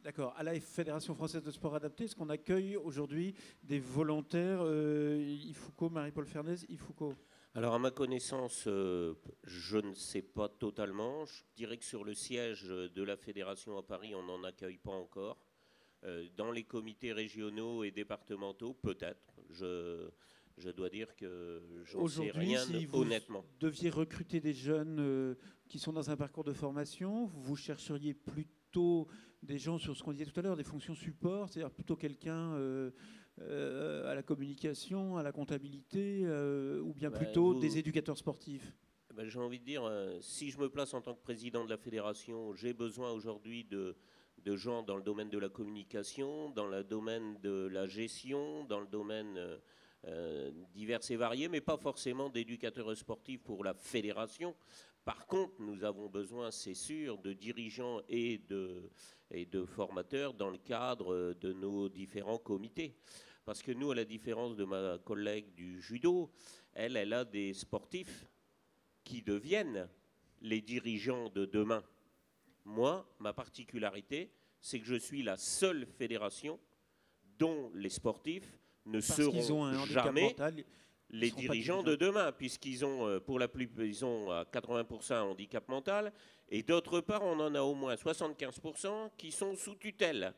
D'accord. À la Fédération française de sport adapté, est-ce qu'on accueille aujourd'hui des volontaires IFUCO, Marie-Paul Fernès, IFUCO? Alors, à ma connaissance, je ne sais pas totalement. Je dirais que sur le siège de la fédération à Paris, on n'en accueille pas encore. Dans les comités régionaux et départementaux, peut-être. Je dois dire que j'en sais Aujourd'hui, rien si vous honnêtement. deviez recruter des jeunes qui sont dans un parcours de formation, vous chercheriez plutôt des gens sur ce qu'on disait tout à l'heure, des fonctions support, c'est-à-dire plutôt quelqu'un à la communication, à la comptabilité, ou bien Ben, plutôt des éducateurs sportifs? ben, j'ai envie de dire, si je me place en tant que président de la fédération, j'ai besoin aujourd'hui de gens dans le domaine de la communication, dans le domaine de la gestion, dans le domaine divers et variés, mais pas forcément d'éducateurs sportifs pour la fédération. Par contre, nous avons besoin, c'est sûr, de dirigeants et de formateurs dans le cadre de nos différents comités. Parce que nous, à la différence de ma collègue du judo, elle a des sportifs qui deviennent les dirigeants de demain. Moi, ma particularité, c'est que je suis la seule fédération dont les sportifs ne seront jamais les dirigeants de demain, puisqu'ils ont, pour la plupart, ils ont à 80% un handicap mental, et d'autre part, on en a au moins 75% qui sont sous tutelle.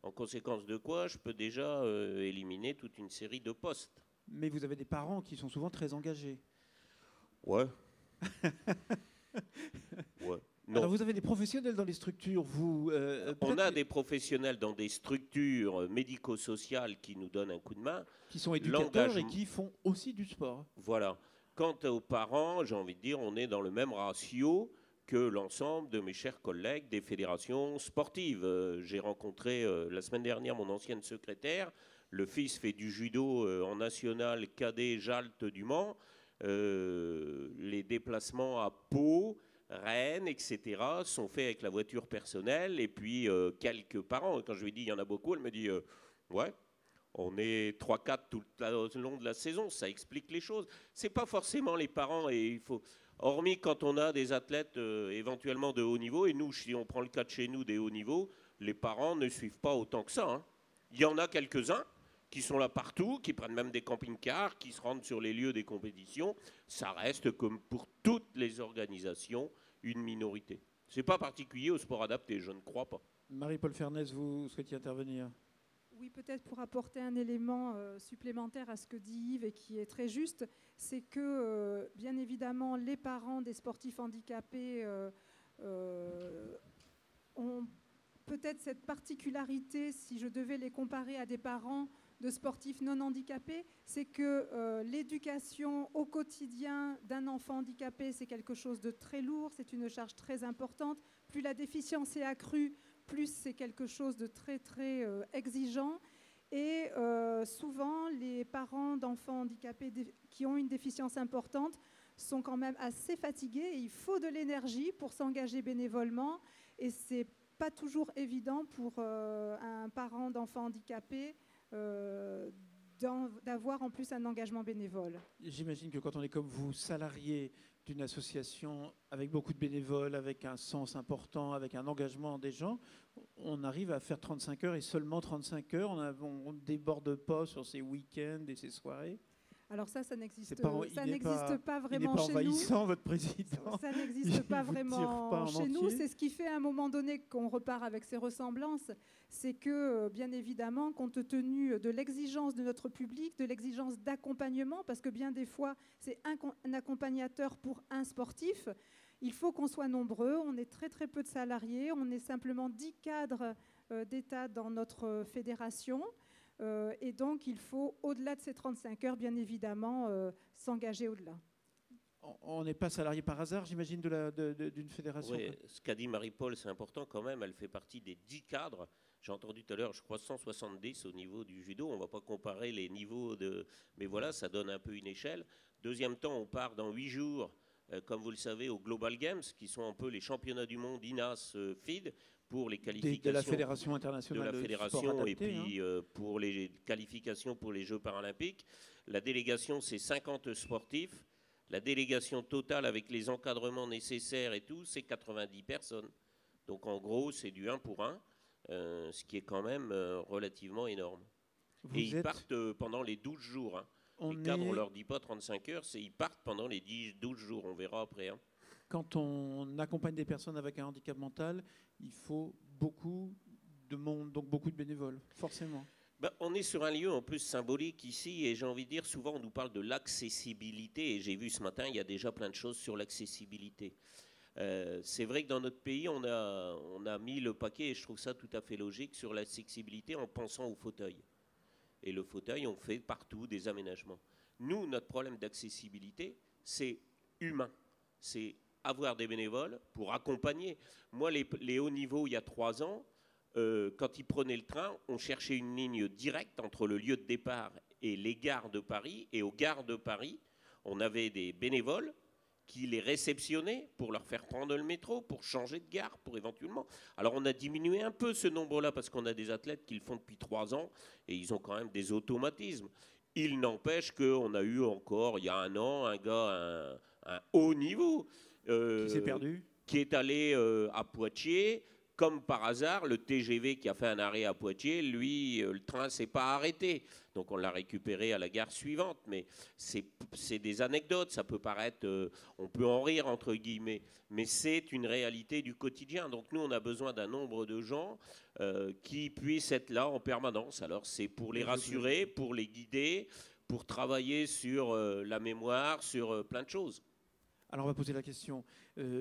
En conséquence de quoi, je peux déjà éliminer toute une série de postes. Mais vous avez des parents qui sont souvent très engagés. Ouais. Ouais. Non. Alors vous avez des professionnels dans les structures, vous on a des professionnels dans des structures médico-sociales qui nous donnent un coup de main. Qui sont éducateurs et qui font aussi du sport. Voilà. Quant aux parents, j'ai envie de dire, on est dans le même ratio que l'ensemble de mes chers collègues des fédérations sportives. J'ai rencontré la semaine dernière mon ancienne secrétaire. Le fils fait du judo en national cadet Jalte du Mans. Les déplacements à Pau, Rennes, etc. sont faits avec la voiture personnelle et puis quelques parents. Quand je lui ai dit il y en a beaucoup, elle me dit ouais, on est 3-4 tout le long de la saison, ça explique les choses. C'est pas forcément les parents et il faut, hormis quand on a des athlètes éventuellement de haut niveau, et nous, si on prend le cas de chez nous des hauts niveaux, les parents ne suivent pas autant que ça. Hein. Il y en a quelques-uns qui sont là partout, qui prennent même des camping-cars, qui se rendent sur les lieux des compétitions. Ça reste, comme pour toutes les organisations, une minorité. Ce n'est pas particulier au sport adapté, je ne crois pas. Marie-Paul Fernès, vous souhaitiez intervenir? Oui, peut-être pour apporter un élément supplémentaire à ce que dit Yves et qui est très juste, c'est que, bien évidemment, les parents des sportifs handicapés ont peut-être cette particularité, si je devais les comparer à des parents de sportifs non handicapés, c'est que l'éducation au quotidien d'un enfant handicapé, c'est quelque chose de très lourd, c'est une charge très importante. Plus la déficience est accrue, plus c'est quelque chose de très, très exigeant. Et souvent, les parents d'enfants handicapés qui ont une déficience importante sont quand même assez fatigués. Et il faut de l'énergie pour s'engager bénévolement. Et ce n'est pas toujours évident pour un parent d'enfant handicapé d'avoir en plus un engagement bénévole. J'imagine que quand on est comme vous, salarié d'une association avec beaucoup de bénévoles, avec un sens important, avec un engagement des gens, on arrive à faire 35 heures et seulement 35 heures. On ne déborde pas sur ces week-ends et ces soirées. Alors ça n'existe pas pas vraiment chez nous. Il n'est pas envahissant, votre président. Ça n'existe pas vraiment chez nous. C'est ce qui fait à un moment donné qu'on repart avec ces ressemblances. C'est que, bien évidemment, compte tenu de l'exigence de notre public, de l'exigence d'accompagnement, parce que bien des fois, c'est un accompagnateur pour un sportif, il faut qu'on soit nombreux. On est très, très peu de salariés. On est simplement 10 cadres d'État dans notre fédération. Et donc, il faut, au-delà de ces 35 heures, bien évidemment, s'engager au-delà. On n'est pas salarié par hasard, j'imagine, d'une fédération. Oui, ce qu'a dit Marie-Paul, c'est important quand même. Elle fait partie des 10 cadres. J'ai entendu tout à l'heure, je crois, 170 au niveau du judo. On ne va pas comparer les niveaux de... Mais voilà, ça donne un peu une échelle. Deuxième temps, on part dans 8 jours, comme vous le savez, aux Global Games, qui sont un peu les championnats du monde INAS FID, pour les qualifications de la Fédération internationale de la fédération sport adapté, et puis pour les qualifications pour les Jeux paralympiques. La délégation, c'est 50 sportifs. La délégation totale avec les encadrements nécessaires et tout, c'est 90 personnes. Donc en gros, c'est du 1 pour 1. ce qui est quand même relativement énorme. Et ils partent pendant les 12 jours. Hein. Les cadres, on ne leur dit pas 35 heures, ils partent pendant les 12 jours, on verra après. Hein. Quand on accompagne des personnes avec un handicap mental, il faut beaucoup de monde, donc beaucoup de bénévoles, forcément. Ben, on est sur un lieu en plus symbolique ici, et j'ai envie de dire, souvent on nous parle de l'accessibilité, et j'ai vu ce matin, il y a déjà plein de choses sur l'accessibilité. C'est vrai que dans notre pays, on a mis le paquet, et je trouve ça tout à fait logique, sur l'accessibilité en pensant au fauteuil. Et le fauteuil, on fait partout des aménagements. Nous, notre problème d'accessibilité, c'est humain. C'est avoir des bénévoles pour accompagner. Moi, les hauts niveaux, il y a 3 ans, quand ils prenaient le train, on cherchait une ligne directe entre le lieu de départ et les gares de Paris. Et aux gares de Paris, on avait des bénévoles qui les réceptionnaient pour leur faire prendre le métro, pour changer de gare, pour éventuellement... Alors on a diminué un peu ce nombre-là parce qu'on a des athlètes qui le font depuis 3 ans et ils ont quand même des automatismes. Il n'empêche qu'on a eu encore, il y a 1 an, un gars, un haut niveau... qui s'est perdu. Qui est allé à Poitiers. Comme par hasard, le TGV qui a fait un arrêt à Poitiers, lui, le train ne s'est pas arrêté. Donc on l'a récupéré à la gare suivante. Mais c'est des anecdotes, ça peut paraître... on peut en rire, entre guillemets. Mais c'est une réalité du quotidien. Donc nous, on a besoin d'un nombre de gens qui puissent être là en permanence. Alors c'est pour les rassurer, pour les guider, pour travailler sur la mémoire, sur plein de choses. Alors on va poser la question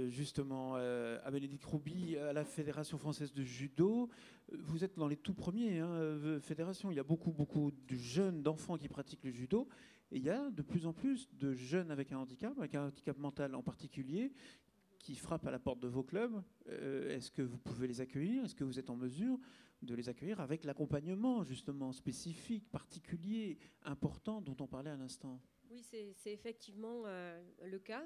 justement à Bénédicte Rouby, à la Fédération française de judo. Vous êtes dans les tout premiers fédérations. Il y a beaucoup de jeunes, d'enfants qui pratiquent le judo. Et il y a de plus en plus de jeunes avec un handicap mental en particulier, qui frappent à la porte de vos clubs. Est-ce que vous pouvez les accueillir? Est-ce que vous êtes en mesure de les accueillir avec l'accompagnement justement spécifique, particulier, important dont on parlait à l'instant? Oui, c'est effectivement le cas.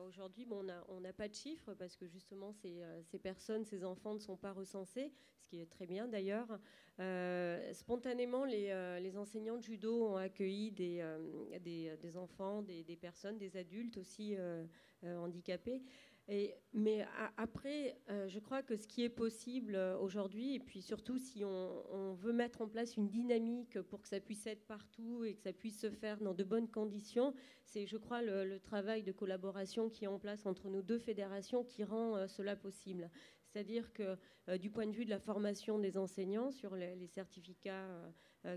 Aujourd'hui, on n'a pas de chiffres parce que justement, ces personnes, ces enfants ne sont pas recensés, ce qui est très bien d'ailleurs. Spontanément, les enseignants de judo ont accueilli des enfants, des personnes, des adultes aussi handicapés. Mais après, je crois que ce qui est possible aujourd'hui, et puis surtout si on veut mettre en place une dynamique pour que ça puisse être partout et que ça puisse se faire dans de bonnes conditions, c'est, je crois, le travail de collaboration qui est en place entre nos 2 fédérations qui rend cela possible. C'est-à-dire que du point de vue de la formation des enseignants sur les certificats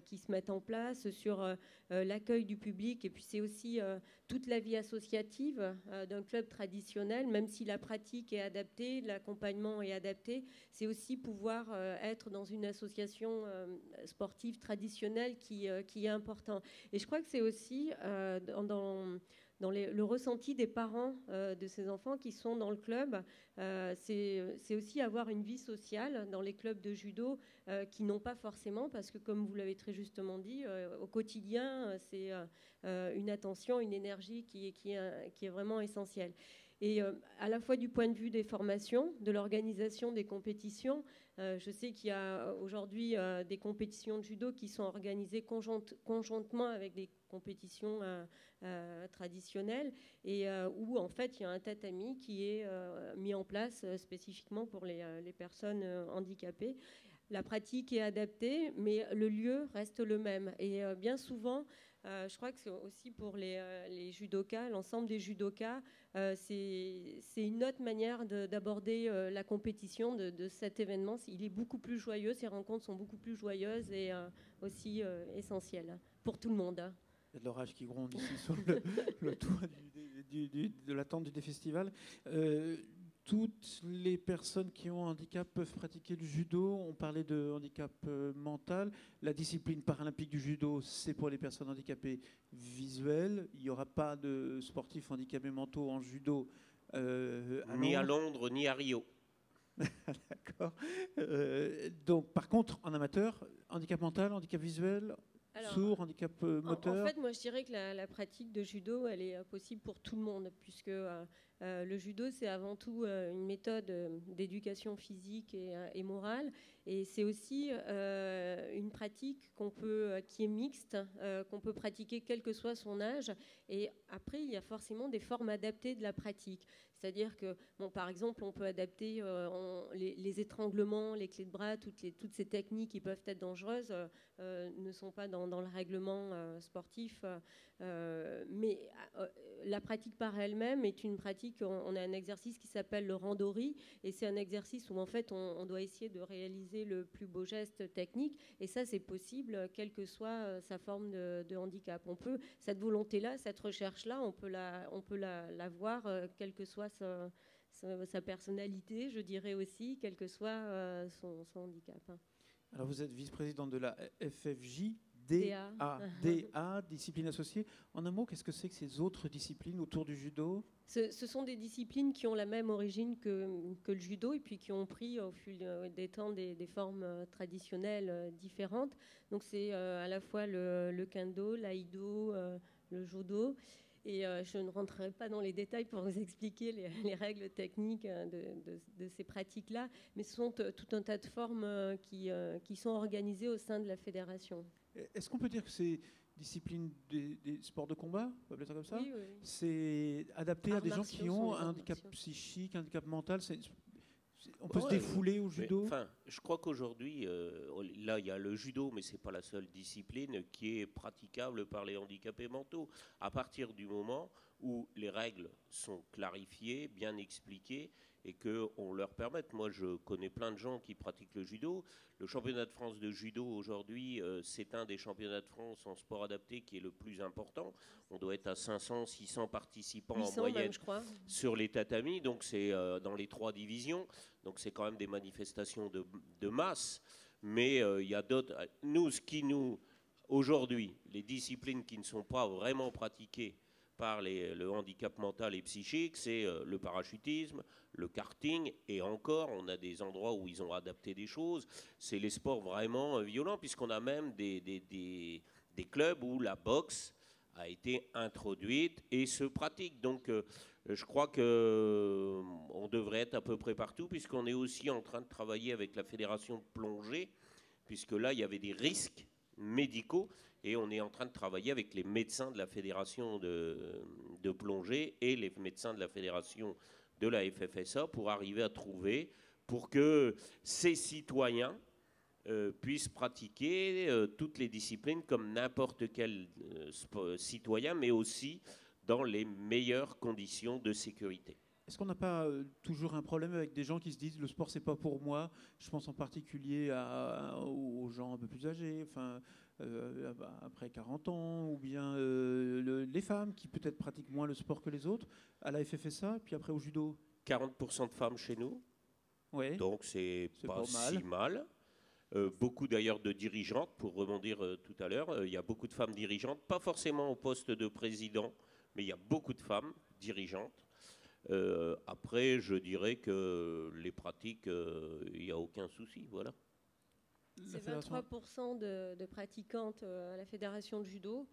qui se mettent en place, sur l'accueil du public, et puis c'est aussi toute la vie associative d'un club traditionnel, même si la pratique est adaptée, l'accompagnement est adapté, c'est aussi pouvoir être dans une association sportive traditionnelle qui est important. Et je crois que c'est aussi dans le ressenti des parents de ces enfants qui sont dans le club, c'est aussi avoir une vie sociale dans les clubs de judo qui n'ont pas forcément, parce que comme vous l'avez très justement dit, au quotidien, c'est une attention, une énergie qui est vraiment essentielle. Et à la fois du point de vue des formations, de l'organisation des compétitions, je sais qu'il y a aujourd'hui des compétitions de judo qui sont organisées conjointement avec des compétitions traditionnelles et où en fait il y a un tatami qui est mis en place spécifiquement pour les personnes handicapées. La pratique est adaptée, mais le lieu reste le même. Et bien souvent, je crois que c'est aussi pour les judokas, l'ensemble des judokas, c'est une autre manière d'aborder la compétition de cet événement. Il est beaucoup plus joyeux, ces rencontres sont beaucoup plus joyeuses et aussi essentielles pour tout le monde. Il y a de l'orage qui gronde ici sur le toit de la tente du festival. Toutes les personnes qui ont un handicap peuvent pratiquer le judo. On parlait de handicap mental. La discipline paralympique du judo, c'est pour les personnes handicapées visuelles. Il n'y aura pas de sportifs handicapés mentaux en judo. Ni à Londres, ni à Rio. D'accord. Donc, par contre, en amateur, handicap mental, handicap visuel, sourd, handicap moteur. En fait, moi, je dirais que la pratique de judo, elle est possible pour tout le monde, puisque le judo, c'est avant tout une méthode d'éducation physique et morale, et c'est aussi une pratique qui est mixte, qu'on peut pratiquer quel que soit son âge. Et après, il y a forcément des formes adaptées de la pratique. C'est-à-dire que, bon, par exemple, on peut adapter les étranglements, les clés de bras, toutes ces techniques qui peuvent être dangereuses ne sont pas dans le règlement sportif. Mais la pratique par elle-même est une pratique, on a un exercice qui s'appelle le randori, et c'est un exercice où en fait on doit essayer de réaliser le plus beau geste technique, et ça c'est possible quelle que soit sa forme de handicap. On peut, cette volonté-là, cette recherche-là, on peut la voir quelle que soit sa personnalité, je dirais aussi, quel que soit son handicap. Alors vous êtes vice-présidente de la FFJ, DA, discipline associée. En un mot, qu'est-ce que c'est que ces autres disciplines autour du judo ? Ce sont des disciplines qui ont la même origine que le judo et puis qui ont pris au fil des temps des formes traditionnelles différentes. Donc c'est à la fois le kendo, l'aïdo, le judo. Et je ne rentrerai pas dans les détails pour vous expliquer les règles techniques de ces pratiques-là, mais ce sont tout un tas de formes qui sont organisées au sein de la fédération. Est-ce qu'on peut dire que ces disciplines des sports de combat, on peut appeler ça comme ça, oui. c'est adapté à des gens qui ont un handicap psychique, un handicap mental, on peut se défouler au judo. Enfin, je crois qu'aujourd'hui, là, il y a le judo, mais c'est pas la seule discipline qui est praticable par les handicapés mentaux. À partir du moment où les règles sont clarifiées, bien expliquées, et qu'on leur permette. Moi, je connais plein de gens qui pratiquent le judo. Le championnat de France de judo, aujourd'hui, c'est un des championnats de France en sport adapté qui est le plus important. On doit être à 500, 600 participants 800 en moyenne même, je crois, sur les tatamis. Donc, c'est dans les 3 divisions. Donc, c'est quand même des manifestations de masse. Mais il y a d'autres... Aujourd'hui, les disciplines qui ne sont pas vraiment pratiquées par le handicap mental et psychique, c'est le parachutisme, le karting, et encore, on a des endroits où ils ont adapté des choses. C'est les sports vraiment violents, puisqu'on a même des clubs où la boxe a été introduite et se pratique. Donc, je crois qu'on devrait être à peu près partout, puisqu'on est aussi en train de travailler avec la fédération de plongée, puisque là, il y avait des risques médicaux. Et on est en train de travailler avec les médecins de la fédération de plongée et les médecins de la fédération de la FFSA pour arriver à trouver, pour que ces citoyens puissent pratiquer toutes les disciplines comme n'importe quel citoyen, mais aussi dans les meilleures conditions de sécurité. Est-ce qu'on n'a pas toujours un problème avec des gens qui se disent le sport c'est pas pour moi? Je pense en particulier aux gens un peu plus âgés, enfin après 40 ans, ou bien les femmes qui peut-être pratiquent moins le sport que les autres, à la FFSA, puis après au judo. 40% de femmes chez nous, ouais. Donc c'est pas si mal. Beaucoup d'ailleurs de dirigeantes, pour rebondir tout à l'heure, il y a beaucoup de femmes dirigeantes, pas forcément au poste de président, mais il y a beaucoup de femmes dirigeantes. Après, je dirais que les pratiques, il n'y a aucun souci, voilà. C'est 23% de pratiquantes à la fédération de judo.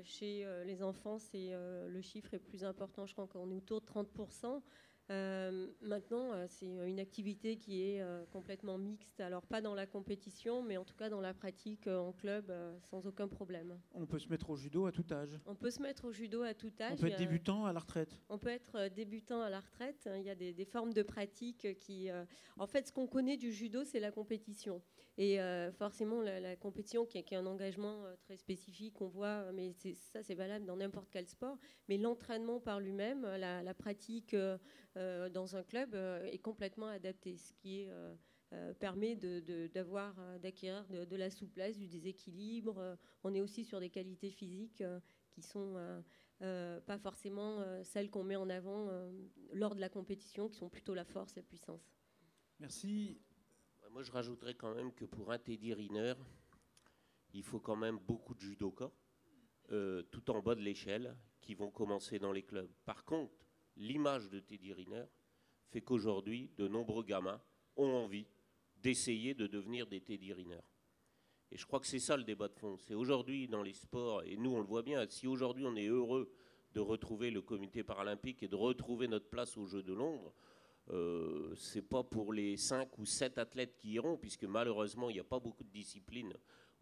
Chez les enfants, le chiffre est plus important, je crois qu'on est autour de 30%. Maintenant, c'est une activité qui est complètement mixte, alors pas dans la compétition, mais en tout cas dans la pratique en club, sans aucun problème. On peut se mettre au judo à tout âge? On peut se mettre au judo à tout âge. On peut être débutant à la retraite? On peut être débutant à la retraite. Il y a des formes de pratique qui... En fait, ce qu'on connaît du judo, c'est la compétition. Et forcément, la compétition qui est un engagement très spécifique, on voit, mais ça c'est valable dans n'importe quel sport, mais l'entraînement par lui-même, la pratique dans un club est complètement adapté, ce qui permet d'acquérir de la souplesse, du déséquilibre. On est aussi sur des qualités physiques qui sont pas forcément celles qu'on met en avant lors de la compétition, qui sont plutôt la force et la puissance. Merci. Moi, je rajouterais quand même que pour un Teddy Riner, il faut quand même beaucoup de judokas, tout en bas de l'échelle, qui vont commencer dans les clubs. Par contre, l'image de Teddy Riner fait qu'aujourd'hui, de nombreux gamins ont envie d'essayer de devenir des Teddy Riner. Et je crois que c'est ça le débat de fond. C'est aujourd'hui dans les sports, et nous on le voit bien, si aujourd'hui on est heureux de retrouver le comité paralympique et de retrouver notre place aux Jeux de Londres, c'est pas pour les 5 ou 7 athlètes qui iront, puisque malheureusement il n'y a pas beaucoup de disciplines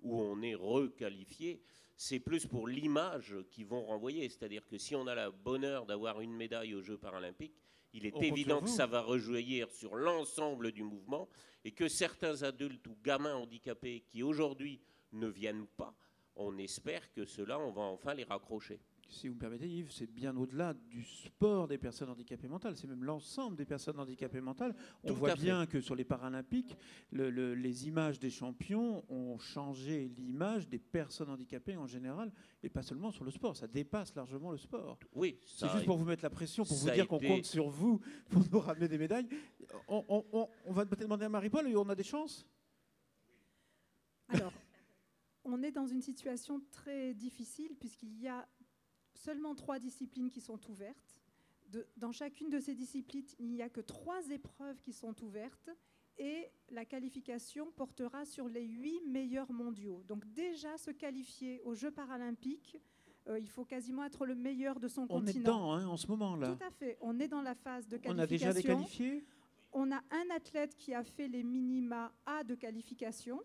où on est requalifié, c'est plus pour l'image qu'ils vont renvoyer. C'est-à-dire que si on a le bonheur d'avoir une médaille aux Jeux paralympiques, il est évident que ça va rejaillir sur l'ensemble du mouvement et que certains adultes ou gamins handicapés qui aujourd'hui ne viennent pas, on espère que ceux-là, on va enfin les raccrocher. Si vous me permettez, Yves, c'est bien au-delà du sport des personnes handicapées mentales. C'est même l'ensemble des personnes handicapées mentales. On voit bien que sur les Paralympiques, les images des champions ont changé l'image des personnes handicapées en général, et pas seulement sur le sport. Ça dépasse largement le sport. Oui, c'est juste pour vous mettre la pression, pour vous dire qu'on compte sur vous pour nous ramener des médailles. On va demander à Marie-Paul, et on a des chances? Alors, on est dans une situation très difficile puisqu'il y a seulement 3 disciplines qui sont ouvertes. Dans chacune de ces disciplines, il n'y a que 3 épreuves qui sont ouvertes et la qualification portera sur les 8 meilleurs mondiaux. Donc déjà, se qualifier aux Jeux paralympiques, il faut quasiment être le meilleur de son continent. On est dedans, hein, en ce moment-là. Tout à fait. On est dans la phase de qualification. On a déjà des qualifiés? On a un athlète qui a fait les minima A de qualification.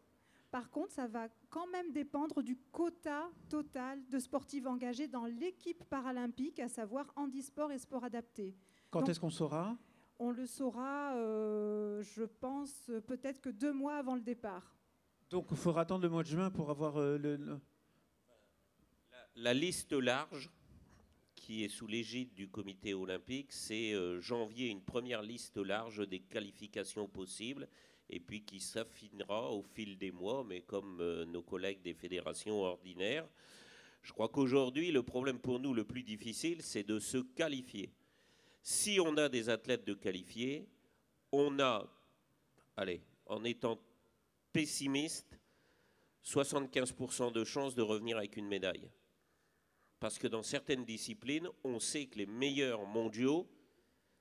Par contre, ça va quand même dépendre du quota total de sportifs engagés dans l'équipe paralympique, à savoir handisport et sport adapté. Quand est-ce qu'on saura? On le saura, je pense, peut-être que 2 mois avant le départ. Donc il faudra attendre le mois de juin pour avoir La liste large, qui est sous l'égide du comité olympique, c'est janvier, une première liste large des qualifications possibles, et puis qui s'affinera au fil des mois, mais comme nos collègues des fédérations ordinaires. Je crois qu'aujourd'hui, le problème pour nous le plus difficile, c'est de se qualifier. Si on a des athlètes de qualifiés, on a, allez, en étant pessimiste, 75% de chances de revenir avec une médaille. Parce que dans certaines disciplines, on sait que les meilleurs mondiaux,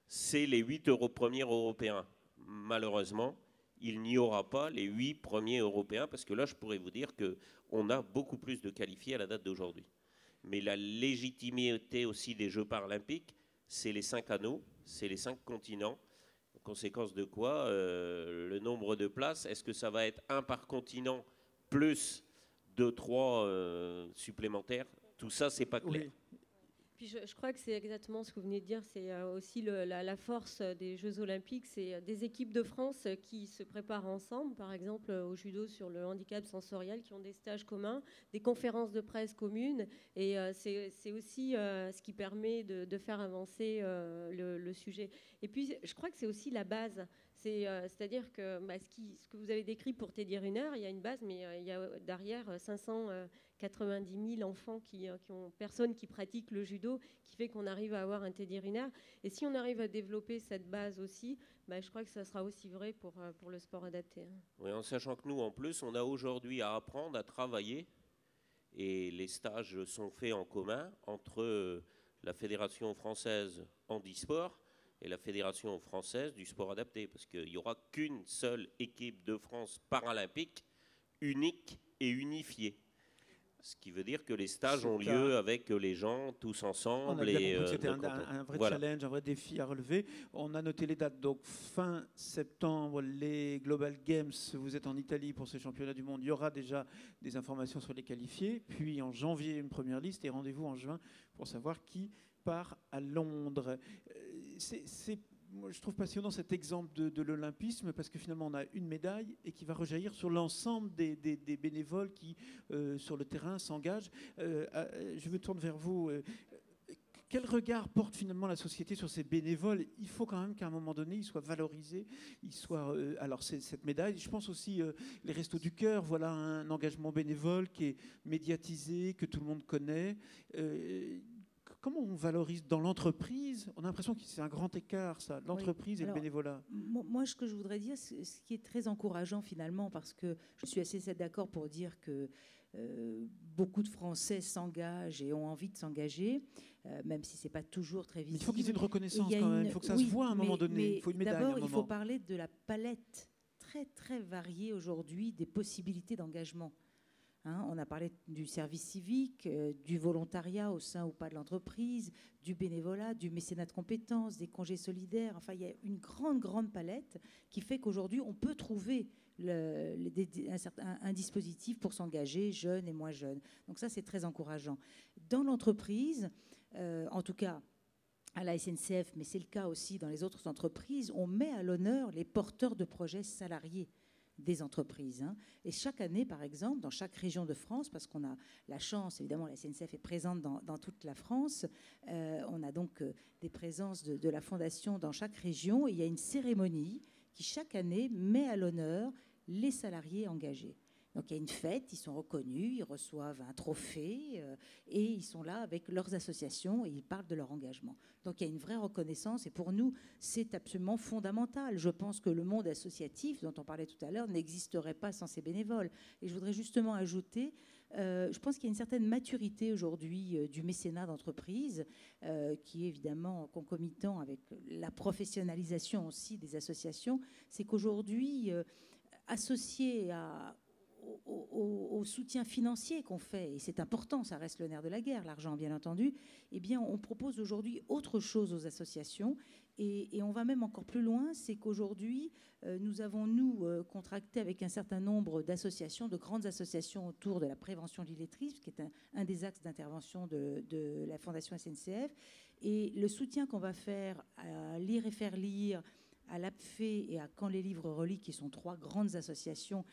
c'est les 8 premiers européens. Malheureusement, il n'y aura pas les 8 premiers européens, parce que là, je pourrais vous dire qu'on a beaucoup plus de qualifiés à la date d'aujourd'hui. Mais la légitimité aussi des Jeux paralympiques, c'est les 5 anneaux, c'est les 5 continents. En conséquence de quoi, le nombre de places, est-ce que ça va être 1 par continent plus 2-3 supplémentaires? Tout ça, c'est pas clair. Oui. Puis je crois que c'est exactement ce que vous venez de dire, c'est aussi la force des Jeux Olympiques, c'est des équipes de France qui se préparent ensemble, par exemple au judo sur le handicap sensoriel, qui ont des stages communs, des conférences de presse communes, et c'est aussi ce qui permet de faire avancer le sujet. Et puis je crois que c'est aussi la base. C'est-à-dire que ce que vous avez décrit pour Teddy Riner, il y a une base, mais il y a derrière 590 000 enfants personnes qui pratiquent le judo, qui fait qu'on arrive à avoir un Teddy Riner. Et si on arrive à développer cette base aussi, je crois que ça sera aussi vrai pour le sport adapté. Oui, en sachant que nous, en plus, on a aujourd'hui à apprendre à travailler, et les stages sont faits en commun entre la Fédération française handisport et la Fédération française du sport adapté, parce qu'il n'y aura qu'une seule équipe de France paralympique unique et unifiée. Ce qui veut dire que les stages ont lieu avec les gens tous ensemble. On a bien compris que c'était un vrai challenge, un vrai défi à relever. On a noté les dates. Donc fin septembre, les Global Games, vous êtes en Italie pour ces championnats du monde. Il y aura déjà des informations sur les qualifiés. Puis en janvier, une première liste et rendez-vous en juin pour savoir qui part à Londres. Moi, je trouve passionnant cet exemple de l'olympisme parce que finalement on a une médaille et qui va rejaillir sur l'ensemble des bénévoles qui sur le terrain s'engagent. Je me tourne vers vous. Quel regard porte finalement la société sur ces bénévoles? Il faut quand même qu'à un moment donné, ils soient valorisés. Alors, cette médaille, je pense aussi les Restos du Cœur, voilà un engagement bénévole qui est médiatisé, que tout le monde connaît. Comment on valorise dans l'entreprise? On a l'impression que c'est un grand écart, ça, l'entreprise et le bénévolat. Moi, ce que je voudrais dire, ce qui est très encourageant finalement, parce que je suis assez d'accord pour dire que beaucoup de Français s'engagent et ont envie de s'engager, même si ce n'est pas toujours très visible. Mais il faut qu'ils aient une reconnaissance quand même, il faut que ça se voit à un moment donné, il faut une médaille. D'abord, il faut parler de la palette très, très variée aujourd'hui des possibilités d'engagement. Hein, on a parlé du service civique, du volontariat au sein ou pas de l'entreprise, du bénévolat, du mécénat de compétences, des congés solidaires. Enfin, il y a une grande palette qui fait qu'aujourd'hui, on peut trouver un dispositif pour s'engager, jeunes et moins jeunes. Donc ça, c'est très encourageant. Dans l'entreprise, en tout cas à la SNCF, mais c'est le cas aussi dans les autres entreprises, on met à l'honneur les porteurs de projets salariés des entreprises. Hein. Et chaque année, par exemple, dans chaque région de France, parce qu'on a la chance, évidemment, la SNCF est présente dans toute la France, on a donc des présences de la Fondation dans chaque région, et il y a une cérémonie qui, chaque année, met à l'honneur les salariés engagés. Donc il y a une fête, ils sont reconnus, ils reçoivent un trophée et ils sont là avec leurs associations et ils parlent de leur engagement. Donc il y a une vraie reconnaissance et pour nous, c'est absolument fondamental. Je pense que le monde associatif, dont on parlait tout à l'heure, n'existerait pas sans ces bénévoles. Et je voudrais justement ajouter, je pense qu'il y a une certaine maturité aujourd'hui du mécénat d'entreprise qui est évidemment concomitant avec la professionnalisation aussi des associations. C'est qu'aujourd'hui, associé au soutien financier qu'on fait, et c'est important, ça reste le nerf de la guerre, l'argent bien entendu, eh bien on propose aujourd'hui autre chose aux associations et on va même encore plus loin, c'est qu'aujourd'hui nous avons contracté avec un certain nombre d'associations, de grandes associations autour de la prévention de l'illettrisme, qui est un des axes d'intervention de la Fondation SNCF, et le soutien qu'on va faire à Lire et faire lire, à l'APFE et à Quand les livres relient, qui sont 3 grandes associations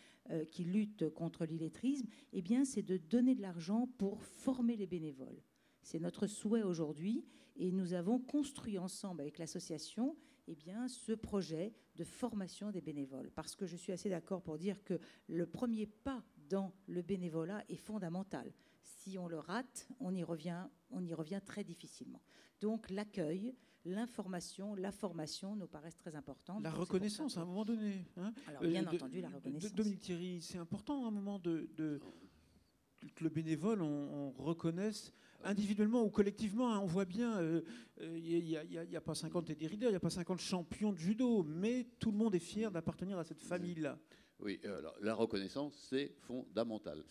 qui luttent contre l'illettrisme, eh bien, c'est de donner de l'argent pour former les bénévoles. C'est notre souhait aujourd'hui et nous avons construit ensemble avec l'association eh bien, ce projet de formation des bénévoles. Parce que je suis assez d'accord pour dire que le premier pas dans le bénévolat est fondamental. Si on le rate, on y revient très difficilement. Donc l'accueil, l'information, la formation nous paraissent très importantes. La reconnaissance, à un moment donné. Hein. Alors, bien entendu, la reconnaissance. Dominique Thierry, c'est important à un moment que le bénévole, on reconnaisse individuellement ou collectivement. Hein. On voit bien, il n'y a pas 50 Teddy Riner, il n'y a pas 50 champions de judo, mais tout le monde est fier d'appartenir à cette famille-là. Oui, alors, la reconnaissance, c'est fondamental.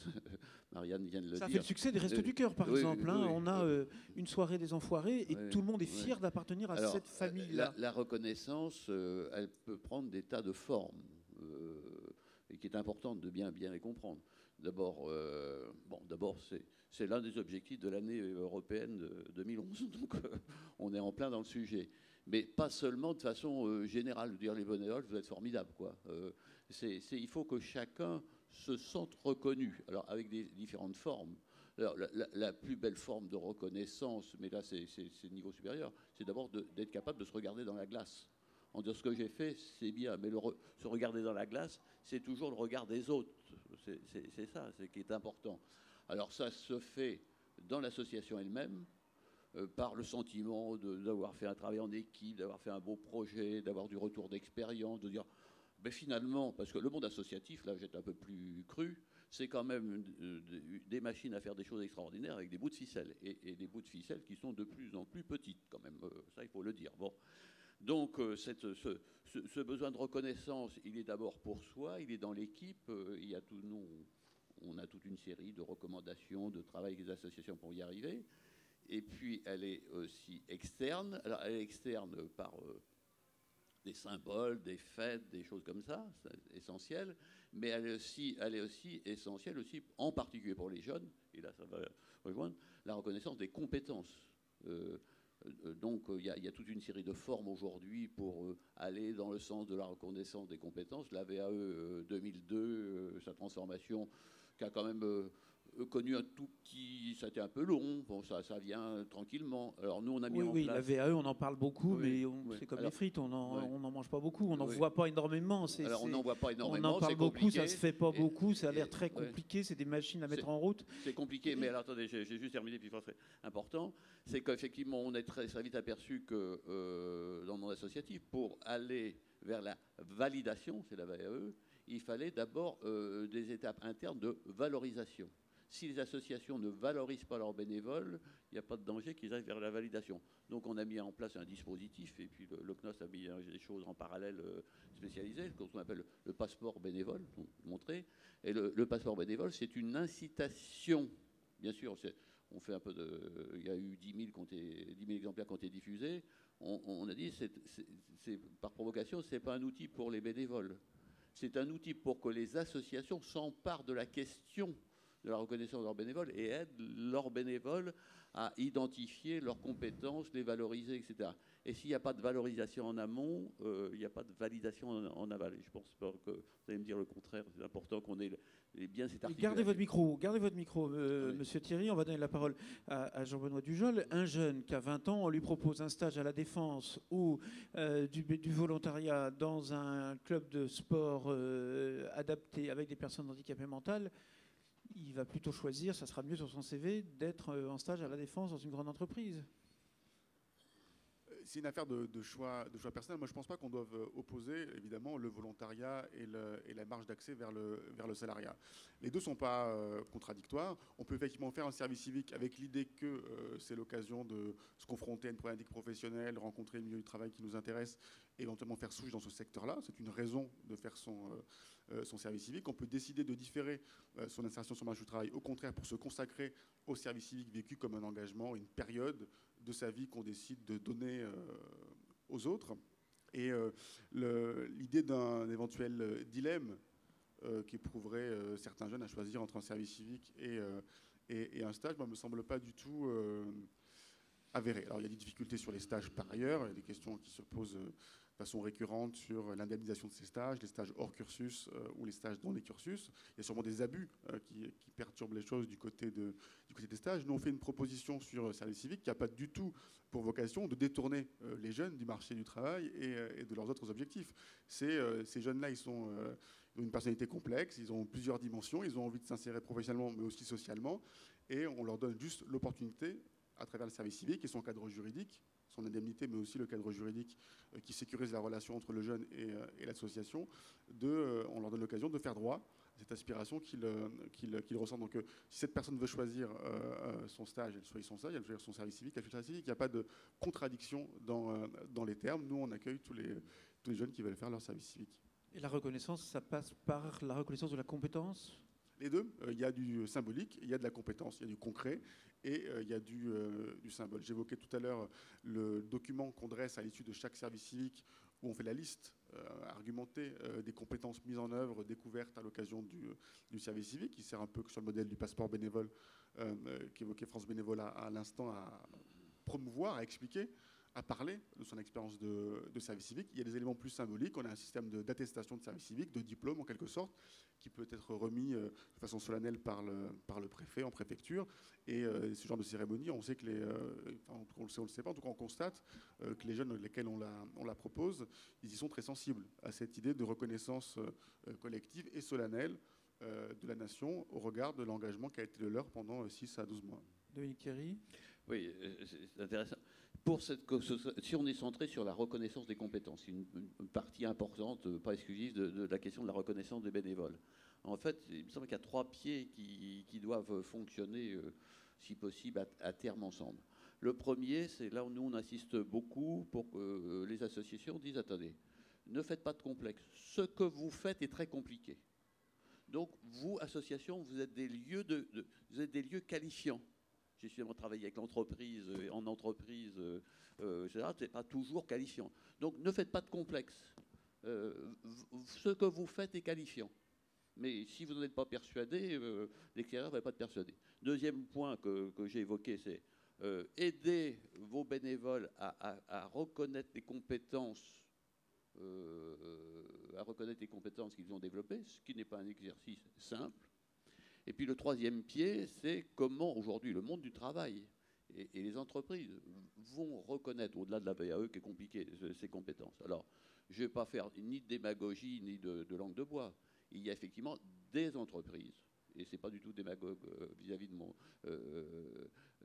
Marianne vient de le dire. Ça fait le succès des Restos du Cœur, par exemple. Hein. On a une soirée des Enfoirés et tout le monde est fier d'appartenir à cette famille-là. La reconnaissance, elle peut prendre des tas de formes et qui est importante de bien les comprendre. D'abord, c'est l'un des objectifs de l'année européenne de 2011. Donc, on est en plein dans le sujet. Mais pas seulement de façon générale, de dire les bénévoles, vous êtes formidables, quoi. Il faut que chacun se sente reconnu, alors avec des différentes formes. Alors, la plus belle forme de reconnaissance, mais là c'est le niveau supérieur, c'est d'abord d'être capable de se regarder dans la glace. En disant ce que j'ai fait, c'est bien, mais se regarder dans la glace, c'est toujours le regard des autres. C'est ça, c'est qui est important. Alors ça se fait dans l'association elle-même, par le sentiment d'avoir fait un travail en équipe, d'avoir fait un beau projet, d'avoir du retour d'expérience, de dire... Mais finalement, parce que le monde associatif, là j'étais un peu plus cru, c'est quand même des machines à faire des choses extraordinaires avec des bouts de ficelle, et des bouts de ficelle qui sont de plus en plus petites quand même, ça il faut le dire. Bon. Donc ce besoin de reconnaissance, il est d'abord pour soi, il est dans l'équipe, on a toute une série de recommandations, de travail avec les associations pour y arriver, et puis elle est aussi externe. Alors elle est externe par... des symboles, des fêtes, des choses comme ça, c'est essentiel, mais elle est aussi essentielle, aussi, en particulier pour les jeunes, et là ça va rejoindre, la reconnaissance des compétences. Donc il y a toute une série de formes aujourd'hui pour aller dans le sens de la reconnaissance des compétences. La VAE 2002, sa transformation, qui a quand même... connu un tout petit... Ça a été un peu long. Bon, ça vient tranquillement. Alors, nous, on a mis en place... la VAE, on en parle beaucoup, mais c'est comme les frites, on n'en mange pas beaucoup. On n'en voit pas énormément. Alors, on n'en voit pas énormément. On en parle beaucoup, ça ne se fait pas beaucoup. Ça a l'air très compliqué. C'est des machines à mettre en route. C'est compliqué, mais alors, attendez, j'ai juste terminé, puis c'est important. C'est qu'effectivement, on est très vite aperçu que dans le monde associatif, pour aller vers la validation, c'est la VAE, il fallait d'abord des étapes internes de valorisation. Si les associations ne valorisent pas leurs bénévoles, il n'y a pas de danger qu'ils aillent vers la validation. Donc on a mis en place un dispositif, et puis le CNOS a mis des choses en parallèle spécialisées, ce qu'on appelle le passeport bénévole, pour montrer. Et le passeport bénévole, c'est une incitation. Bien sûr, on fait un peu de... Il y a eu 10 000 exemplaires qui ont été diffusés. On a dit, par provocation, ce n'est pas un outil pour les bénévoles. C'est un outil pour que les associations s'emparent de la question de la reconnaissance de leurs bénévoles et aident leurs bénévoles à identifier leurs compétences, les valoriser, etc. Et s'il n'y a pas de valorisation en amont, il n'y a pas de validation en aval. Et je pense pas que vous allez me dire le contraire. C'est important qu'on ait bien cette articulation. Gardez votre micro, Oui. Monsieur Thierry. On va donner la parole à Jean-Benoît Dujol. Un jeune qui a 20 ans, on lui propose un stage à la Défense ou du volontariat dans un club de sport adapté avec des personnes handicapées mentales. Il va plutôt choisir, ça sera mieux sur son CV, d'être en stage à la Défense dans une grande entreprise. C'est une affaire de choix personnel. Moi, je ne pense pas qu'on doive opposer, évidemment, le volontariat et la marge d'accès vers le salariat. Les deux ne sont pas contradictoires. On peut effectivement faire un service civique avec l'idée que c'est l'occasion de se confronter à une problématique professionnelle, rencontrer le milieu du travail qui nous intéresse, et éventuellement faire souche dans ce secteur-là. C'est une raison de faire son service civique. On peut décider de différer son insertion sur le marché du travail, au contraire, pour se consacrer au service civique vécu comme un engagement, une période de sa vie qu'on décide de donner aux autres. Et l'idée d'un éventuel dilemme qui éprouverait certains jeunes à choisir entre un service civique et un stage, moi, ne me semble pas du tout avéré. Alors, il y a des difficultés sur les stages par ailleurs, il y a des questions qui se posent de façon récurrente sur l'indemnisation de ces stages, les stages hors cursus ou les stages dans les cursus. Il y a sûrement des abus qui perturbent les choses du côté des stages. Nous, on fait une proposition sur le service civique qui n'a pas du tout pour vocation de détourner les jeunes du marché du travail et de leurs autres objectifs. Ces jeunes-là, ils ont une personnalité complexe, ils ont plusieurs dimensions, ils ont envie de s'insérer professionnellement mais aussi socialement, et on leur donne juste l'opportunité, à travers le service civique et son cadre juridique, son indemnité, mais aussi le cadre juridique qui sécurise la relation entre le jeune et l'association, on leur donne l'occasion de faire droit à cette aspiration qu'ils ressentent. Donc si cette personne veut choisir son stage, elle choisit son stage, elle choisit son service civique, elle choisit son service civique. Il n'y a pas de contradiction dans les termes. Nous, on accueille tous les jeunes qui veulent faire leur service civique. Et la reconnaissance, ça passe par la reconnaissance de la compétence ? Les deux, il y a du symbolique, il y a de la compétence, il y a du concret et il y a du symbole. J'évoquais tout à l'heure le document qu'on dresse à l'issue de chaque service civique où on fait la liste argumentée des compétences mises en œuvre, découvertes à l'occasion du service civique, qui sert un peu sur le modèle du passeport bénévole qu'évoquait France Bénévolat à l'instant, à promouvoir, à expliquer, à parler de son expérience de service civique. Il y a des éléments plus symboliques. On a un système d'attestation de service civique, de diplôme en quelque sorte, qui peut être remis de façon solennelle par le préfet en préfecture. Et ce genre de cérémonie, on sait que on le sait pas, en tout cas on constate que les jeunes lesquels on la propose, ils y sont très sensibles à cette idée de reconnaissance collective et solennelle de la nation au regard de l'engagement qui a été le leur pendant 6 à 12 mois. Dominique Thierry ? Oui, c'est intéressant. Si on est centré sur la reconnaissance des compétences, une partie importante, pas exclusive, de la question de la reconnaissance des bénévoles. En fait, il me semble qu'il y a 3 pieds qui doivent fonctionner, si possible, à terme ensemble. Le premier, c'est là où nous, on insiste beaucoup pour que les associations disent, attendez, ne faites pas de complexe. Ce que vous faites est très compliqué. Donc, vous, associations, vous êtes des lieux qualifiants. J'ai suffisamment travaillé avec l'entreprise, en entreprise, etc. Ce n'est pas toujours qualifiant. Donc, ne faites pas de complexe. Ce que vous faites est qualifiant. Mais si vous n'en êtes pas persuadé, l'extérieur ne va pas être persuadé. Deuxième point que j'ai évoqué, c'est aider vos bénévoles à reconnaître les compétences qu'ils ont développées, ce qui n'est pas un exercice simple. Et puis le troisième pied, c'est comment aujourd'hui le monde du travail et les entreprises vont reconnaître, au-delà de la VAE qui est compliquée, ces compétences. Alors, je ne vais pas faire ni de démagogie ni de langue de bois. Il y a effectivement des entreprises, et ce n'est pas du tout démagogue vis-à-vis de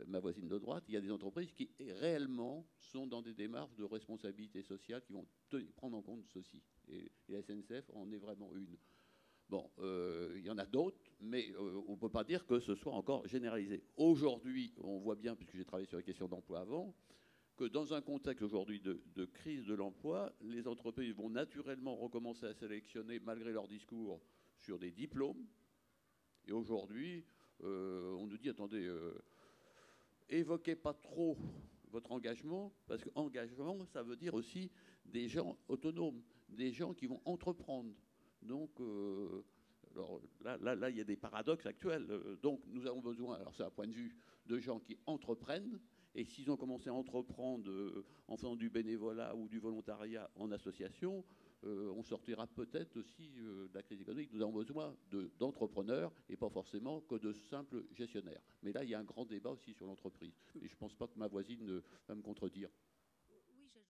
ma voisine de droite, il y a des entreprises qui réellement sont dans des démarches de responsabilité sociale qui vont prendre en compte ceci. Et la SNCF en est vraiment une. Bon, il y en a d'autres, mais on ne peut pas dire que ce soit encore généralisé. Aujourd'hui, on voit bien, puisque j'ai travaillé sur les questions d'emploi avant, que dans un contexte aujourd'hui de crise de l'emploi, les entreprises vont naturellement recommencer à sélectionner, malgré leur discours, sur des diplômes. Et aujourd'hui, on nous dit, attendez, évoquez pas trop votre engagement, parce qu'engagement, ça veut dire aussi des gens autonomes, des gens qui vont entreprendre. Donc, alors là, il y a des paradoxes actuels. Donc, nous avons besoin, alors c'est un point de vue, de gens qui entreprennent. Et s'ils ont commencé à entreprendre en faisant du bénévolat ou du volontariat en association, on sortira peut-être aussi de la crise économique. Nous avons besoin d'entrepreneurs et pas forcément que de simples gestionnaires. Mais là, il y a un grand débat aussi sur l'entreprise. Et je ne pense pas que ma voisine va me contredire.